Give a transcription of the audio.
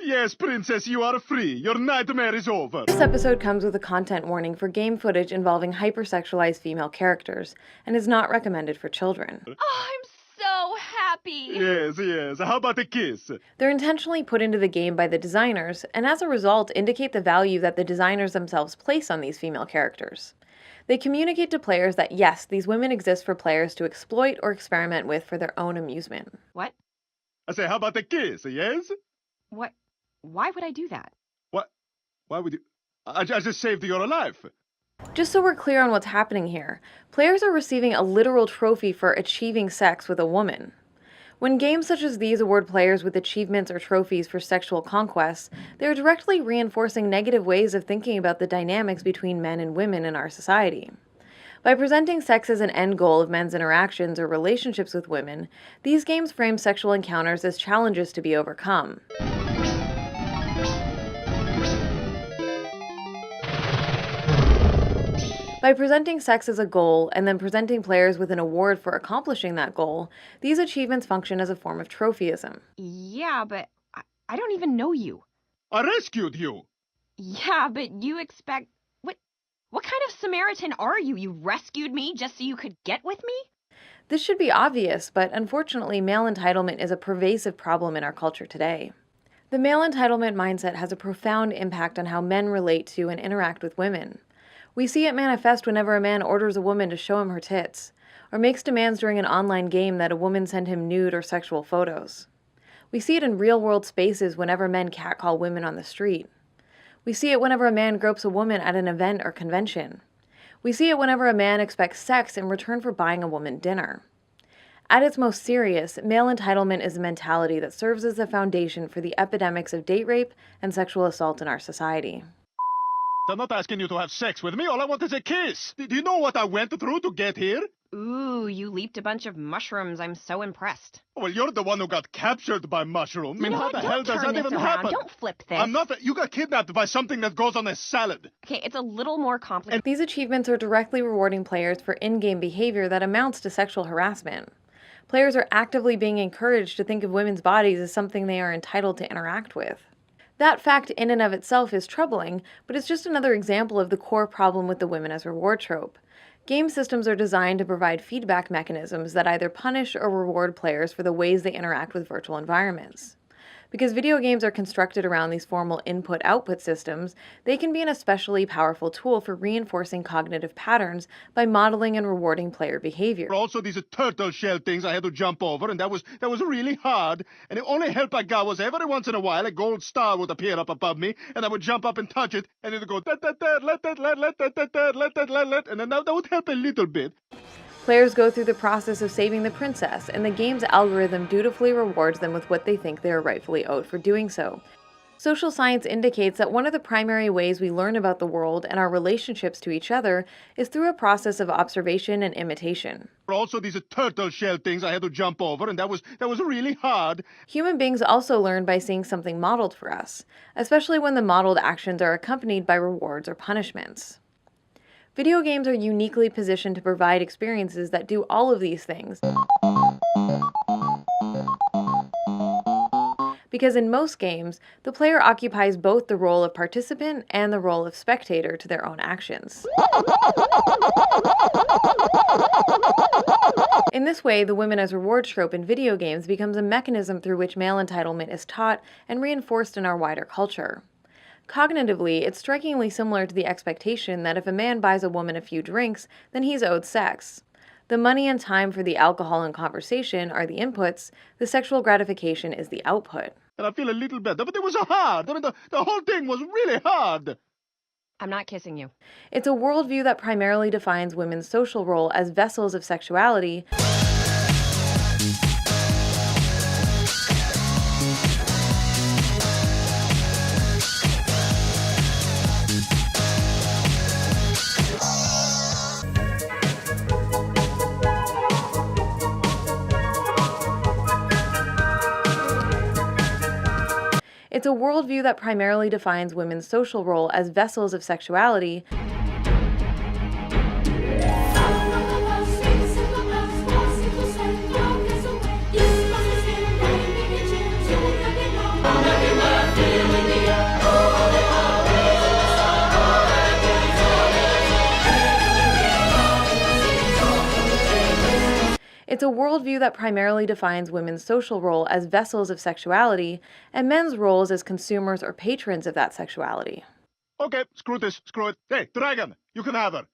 Yes, princess, you are free. Your nightmare is over. This episode comes with a content warning for game footage involving hypersexualized female characters and is not recommended for children. Oh, I'm so happy. Yes. How about a kiss? They're intentionally put into the game by the designers, and as a result indicate the value that the designers themselves place on these female characters. They communicate to players that yes, these women exist for players to exploit or experiment with for their own amusement. What? I say, how about a kiss, yes? What? Why would I do that? What? Why would you? I just saved your life. Just so we're clear on what's happening here, players are receiving a literal trophy for achieving sex with a woman. When games such as these award players with achievements or trophies for sexual conquests, they're directly reinforcing negative ways of thinking about the dynamics between men and women in our society. By presenting sex as an end goal of men's interactions or relationships with women, these games frame sexual encounters as challenges to be overcome. By presenting sex as a goal and then presenting players with an award for accomplishing that goal, these achievements function as a form of trophyism. Yeah, but I don't even know you. I rescued you. Yeah, but you expect... What kind of Samaritan are you? You rescued me just so you could get with me? This should be obvious, but unfortunately, male entitlement is a pervasive problem in our culture today. The male entitlement mindset has a profound impact on how men relate to and interact with women. We see it manifest whenever a man orders a woman to show him her tits, or makes demands during an online game that a woman send him nude or sexual photos. We see it in real-world spaces whenever men catcall women on the street. We see it whenever a man gropes a woman at an event or convention. We see it whenever a man expects sex in return for buying a woman dinner. At its most serious, male entitlement is a mentality that serves as the foundation for the epidemics of date rape and sexual assault in our society. I'm not asking you to have sex with me. All I want is a kiss. Do you know what I went through to get here? Ooh, you leaped a bunch of mushrooms. I'm so impressed. Well, you're the one who got captured by mushrooms. You know How what? the Don't hell does turn that this even around. happen? Don't flip this. I'm not. You got kidnapped by something that goes on a salad. Okay, it's a little more complicated. These achievements are directly rewarding players for in-game behavior that amounts to sexual harassment. Players are actively being encouraged to think of women's bodies as something they are entitled to interact with. That fact in and of itself is troubling, but it's just another example of the core problem with the women as reward trope. Game systems are designed to provide feedback mechanisms that either punish or reward players for the ways they interact with virtual environments. Because video games are constructed around these formal input-output systems, they can be an especially powerful tool for reinforcing cognitive patterns by modeling and rewarding player behavior. Also, these turtle shell things I had to jump over, and that was really hard. And the only help I got was every once in a while a gold star would appear up above me, and I would jump up and touch it, and it would go let, and then that would help a little bit. Players go through the process of saving the princess, and the game's algorithm dutifully rewards them with what they think they are rightfully owed for doing so. Social science indicates that one of the primary ways we learn about the world and our relationships to each other is through a process of observation and imitation. Also, these turtle shell things I had to jump over, and that was really hard. Human beings also learn by seeing something modeled for us, especially when the modeled actions are accompanied by rewards or punishments. Video games are uniquely positioned to provide experiences that do all of these things, because in most games, the player occupies both the role of participant and the role of spectator to their own actions. In this way, the women as reward trope in video games becomes a mechanism through which male entitlement is taught and reinforced in our wider culture. Cognitively, it's strikingly similar to the expectation that if a man buys a woman a few drinks, then he's owed sex. The money and time for the alcohol and conversation are the inputs, the sexual gratification is the output. And I feel a little better, but it was hard. I mean, the whole thing was really hard. I'm not kissing you. It's a worldview that primarily defines women's social role as vessels of sexuality, It's a worldview that primarily defines women's social role as vessels of sexuality, It's a worldview that primarily defines women's social role as vessels of sexuality and men's roles as consumers or patrons of that sexuality. Okay, screw this, screw it. Hey, dragon, you can have her.